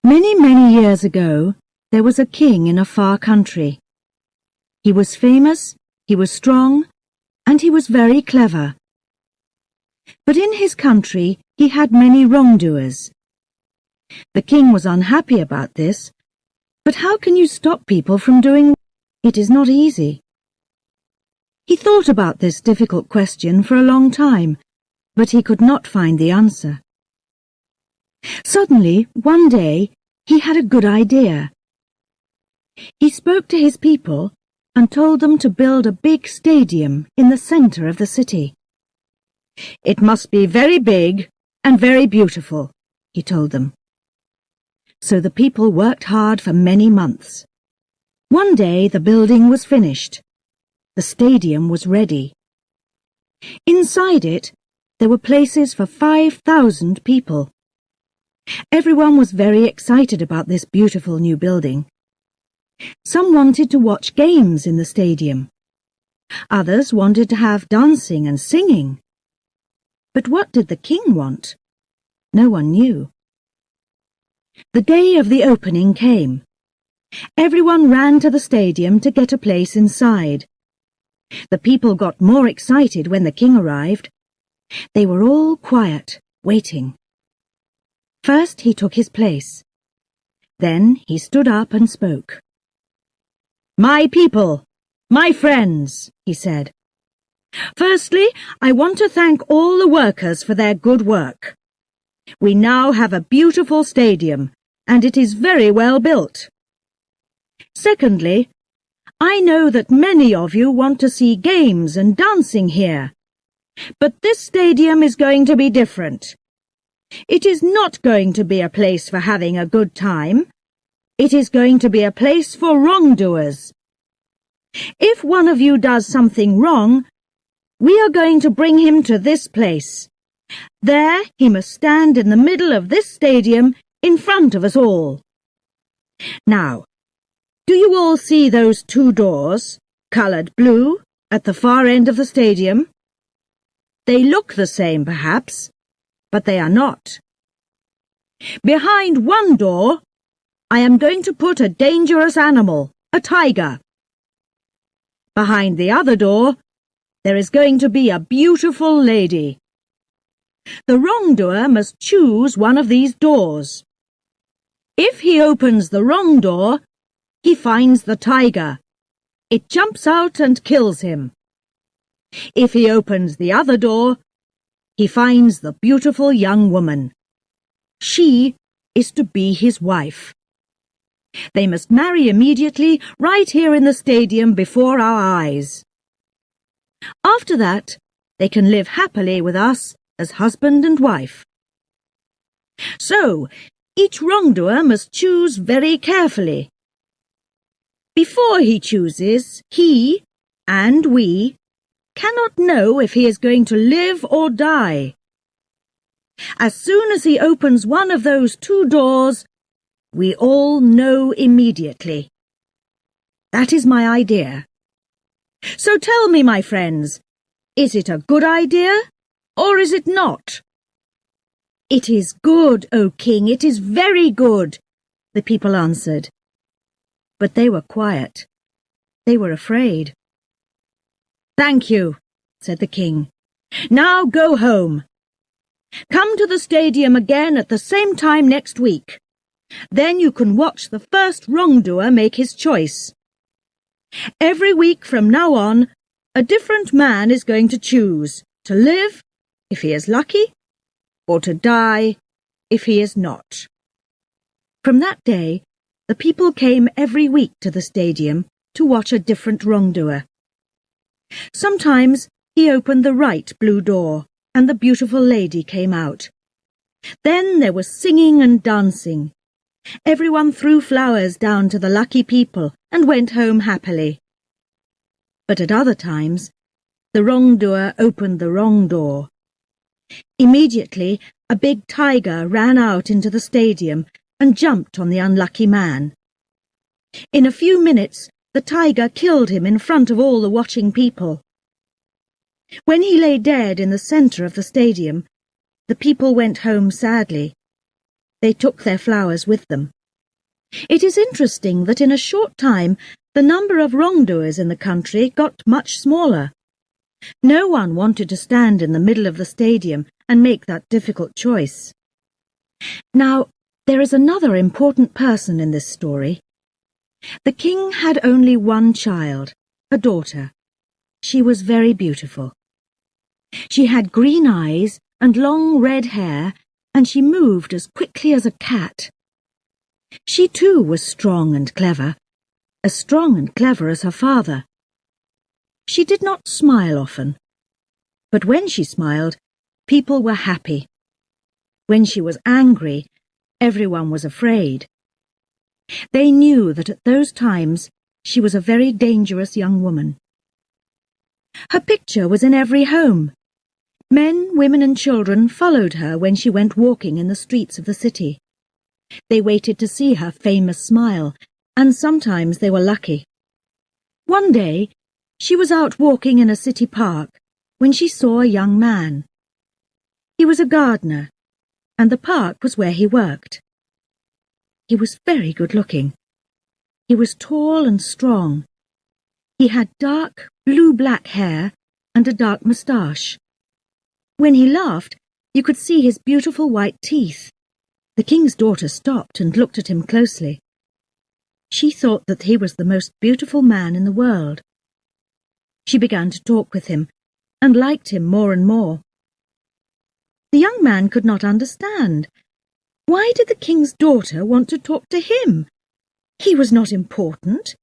Many, many years ago, there was a king in a far country. He was famous, he was strong, and he was very clever. But in his country, he had many wrongdoers. The king was unhappy about this, but how can you stop people from doing? It is not easy. He thought about this difficult question for a long time, but he could not find the answer. Suddenly, one day, he had a good idea. He spoke to his people and told them to build a big stadium in the center of the city. It must be very big and very beautiful, he told them. So the people worked hard for many months. One day the building was finished. The stadium was ready. Inside it, there were places for 5,000 people. Everyone was very excited about this beautiful new building. Some wanted to watch games in the stadium. Others wanted to have dancing and singing. But what did the king want? No one knew. The day of the opening came. Everyone ran to the stadium to get a place inside. The people got more excited when the king arrived. They were all quiet, waiting. First he took his place. Then he stood up and spoke. "My people, my friends," he said. "Firstly, I want to thank all the workers for their good work. We now have a beautiful stadium, and it is very well built. Secondly, I know that many of you want to see games and dancing here, but this stadium is going to be different. It is not going to be a place for having a good time. It is going to be a place for wrongdoers. If one of you does something wrong, we are going to bring him to this place. There he must stand in the middle of this stadium in front of us all. Now, do you all see those two doors, coloured blue, at the far end of the stadium? They look the same, perhaps, but they are not. Behind one door, I am going to put a dangerous animal, a tiger. Behind the other door, there is going to be a beautiful lady. The wrongdoer must choose one of these doors. If he opens the wrong door, he finds the tiger. It jumps out and kills him. If he opens the other door, he finds the beautiful young woman. She is to be his wife. They must marry immediately, right here in the stadium before our eyes. After that, they can live happily with us as husband and wife. So, each wrongdoer must choose very carefully. Before he chooses, he and we cannot know if he is going to live or die. As soon as he opens one of those two doors, we all know immediately. That is my idea. So tell me, my friends, is it a good idea or is it not? It is good, O King, it is very good, the people answered. But they were quiet. They were afraid. Thank you, said the king. Now go home. Come to the stadium again at the same time next week. Then you can watch the first wrongdoer make his choice. Every week from now on, a different man is going to choose to live, if he is lucky, or to die, if he is not. From that day, the people came every week to the stadium to watch a different wrongdoer. Sometimes he opened the right blue door, and the beautiful lady came out. Then there was singing and dancing. Everyone threw flowers down to the lucky people and went home happily. But at other times, the wrongdoer opened the wrong door. Immediately, a big tiger ran out into the stadium and jumped on the unlucky man. In a few minutes, the tiger killed him in front of all the watching people. When he lay dead in the center of the stadium, the people went home sadly. They took their flowers with them. It is interesting that in a short time the number of wrongdoers in the country got much smaller. No one wanted to stand in the middle of the stadium and make that difficult choice. Now, there is another important person in this story. The king had only one child, a daughter. She was very beautiful. She had green eyes and long red hair, and she moved as quickly as a cat. She too was strong and clever, as strong and clever as her father. She did not smile often, but when she smiled, people were happy. When she was angry, everyone was afraid. They knew that at those times she was a very dangerous young woman. Her picture was in every home. Men, women and children followed her when she went walking in the streets of the city. They waited to see her famous smile, and sometimes they were lucky. One day, she was out walking in a city park when she saw a young man. He was a gardener, and the park was where he worked. He was very good-looking. He was tall and strong. He had dark, blue-black hair and a dark moustache. When he laughed, you could see his beautiful white teeth. The king's daughter stopped and looked at him closely. She thought that he was the most beautiful man in the world. She began to talk with him and liked him more and more. The young man could not understand. Why did the king's daughter want to talk to him? He was not important.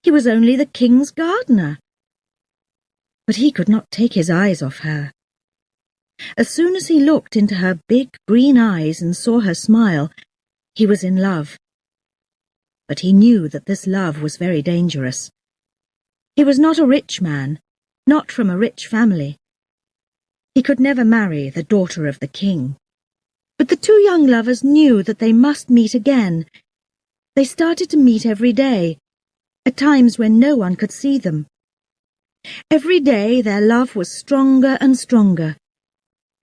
He was only the king's gardener. But he could not take his eyes off her. As soon as he looked into her big green eyes and saw her smile, he was in love. But he knew that this love was very dangerous. He was not a rich man, not from a rich family. He could never marry the daughter of the king. But the two young lovers knew that they must meet again. They started to meet every day, at times when no one could see them. Every day their love was stronger and stronger.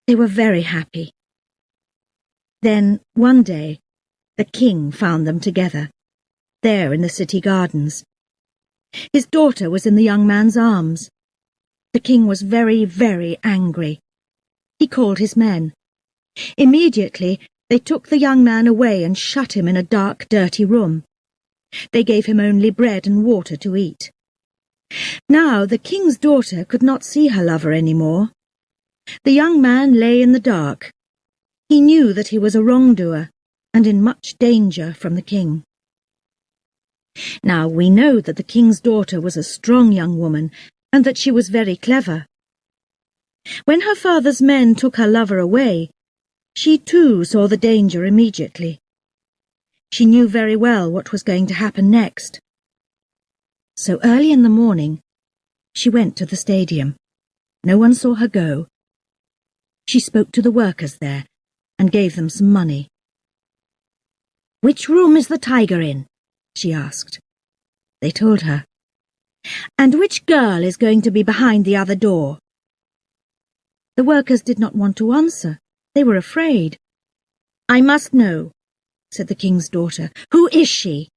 They were very happy. Then, one day, the king found them together, there in the city gardens. His daughter was in the young man's arms. The king was very, very angry. He called his men. Immediately, they took the young man away and shut him in a dark, dirty room. They gave him only bread and water to eat. Now the king's daughter could not see her lover any more. The young man lay in the dark. He knew that he was a wrongdoer and in much danger from the king. Now we know that the king's daughter was a strong young woman and that she was very clever. When her father's men took her lover away, she too saw the danger immediately. She knew very well what was going to happen next. So early in the morning, she went to the stadium. No one saw her go. She spoke to the workers there and gave them some money. "Which room is the tiger in?" she asked. They told her. "And which girl is going to be behind the other door?" The workers did not want to answer. They were afraid. "I must know," said the king's daughter. "Who is she?"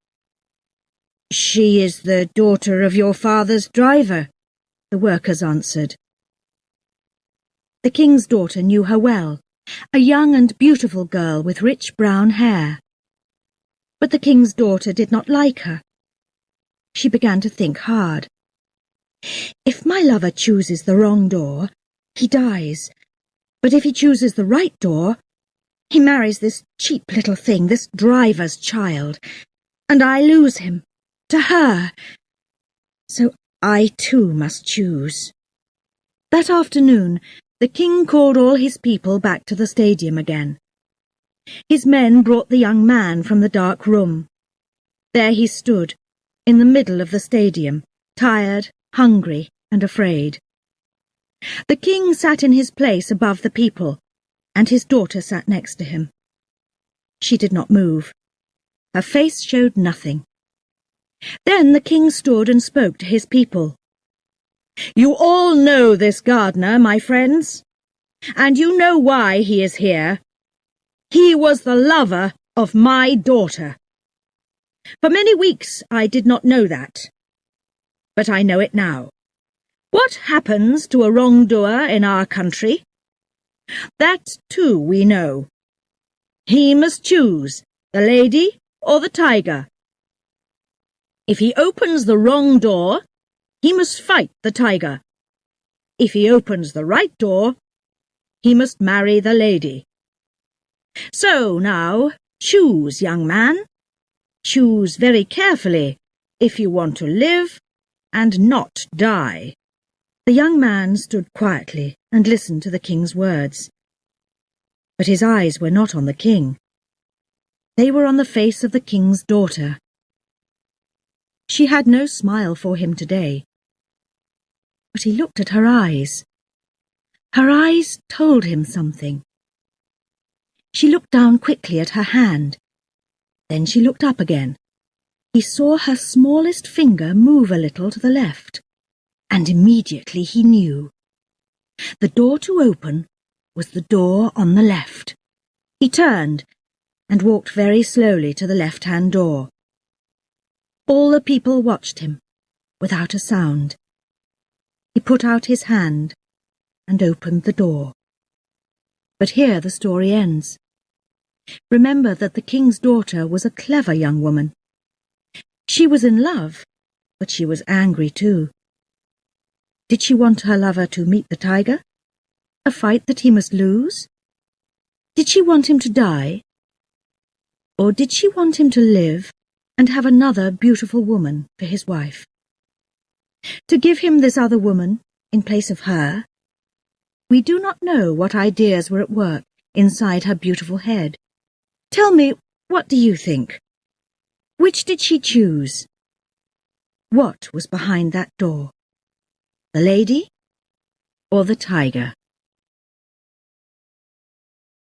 "She is the daughter of your father's driver," the workers answered. The king's daughter knew her well, a young and beautiful girl with rich brown hair. But the king's daughter did not like her. She began to think hard. "If my lover chooses the wrong door, he dies. But if he chooses the right door, he marries this cheap little thing, this driver's child, and I lose him, to her. So I too must choose." That afternoon, the king called all his people back to the stadium again. His men brought the young man from the dark room. There he stood, in the middle of the stadium, tired, hungry, and afraid. The king sat in his place above the people, and his daughter sat next to him. She did not move. Her face showed nothing. Then the king stood and spoke to his people. "You all know this gardener, my friends, and you know why he is here. He was the lover of my daughter. For many weeks I did not know that, but I know it now. What happens to a wrongdoer in our country? That, too, we know. He must choose the lady or the tiger. If he opens the wrong door, he must fight the tiger. If he opens the right door, he must marry the lady. So now, choose, young man. Choose very carefully if you want to live and not die. The young man stood quietly and listened to the king's words. But his eyes were not on the king. They were on the face of the king's daughter. She had no smile for him today. But he looked at her eyes. Her eyes told him something. She looked down quickly at her hand. Then she looked up again. He saw her smallest finger move a little to the left, and immediately he knew. The door to open was the door on the left. He turned and walked very slowly to the left-hand door. All the people watched him, without a sound. He put out his hand and opened the door. But here the story ends. Remember that the king's daughter was a clever young woman. She was in love, but she was angry too. Did she want her lover to meet the tiger? A fight that he must lose? Did she want him to die? Or did she want him to live and have another beautiful woman for his wife? To give him this other woman in place of her? We do not know what ideas were at work inside her beautiful head. Tell me, what do you think? Which did she choose? What was behind that door? The lady or the tiger?